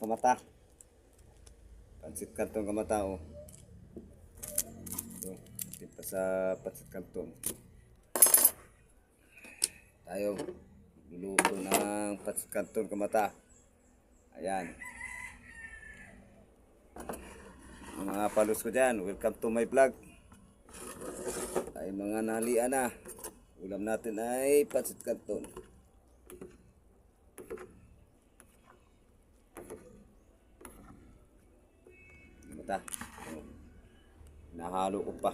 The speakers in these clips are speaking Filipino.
kamata. Pansit kantong kamata oh. So, pa sa pansit kantong. Tayo luluto ng pansit kantong kamata. Ayan. Mga palos ko dyan, welcome to my vlog. Ay mga nahalian na. Ulam natin ay pansit kantong. Kamata. Nahalo ko pa.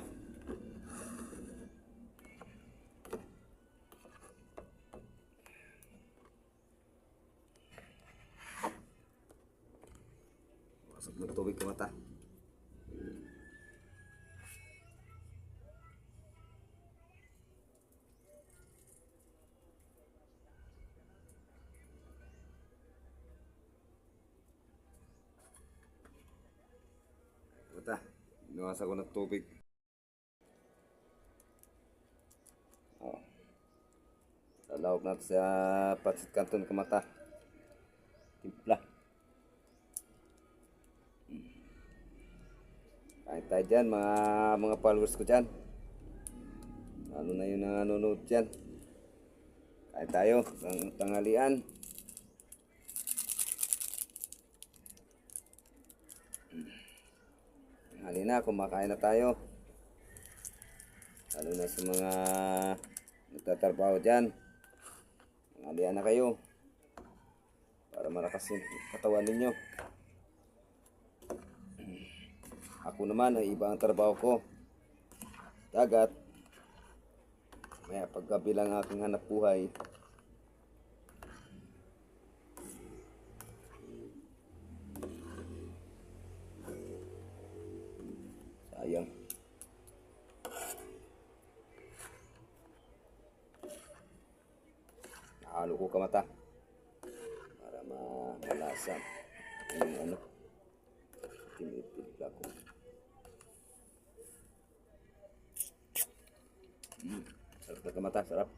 Masok ng tubig kamata. Inuwas ako ng tubig. Oh. Lalawag natin sa pansit kanton kamata. Timpla. Kain tayo dyan, mga followers ko dyan. Ano na yun ang nanonood dyan. Kain tayo ng tanghalian. Halina, kumakain na tayo. Lalo na sa mga nagtatrabaho dyan. Halian na kayo. Para malakas yung katawan ninyo. Ako naman ay iba ang trabaho ko. Dagat. Kaya paggabi lang aking hanap buhay. Sayang. Nahalo ko kamata. Para malasa. Yung tinitimpla ko. Sarap na kamata, sarap.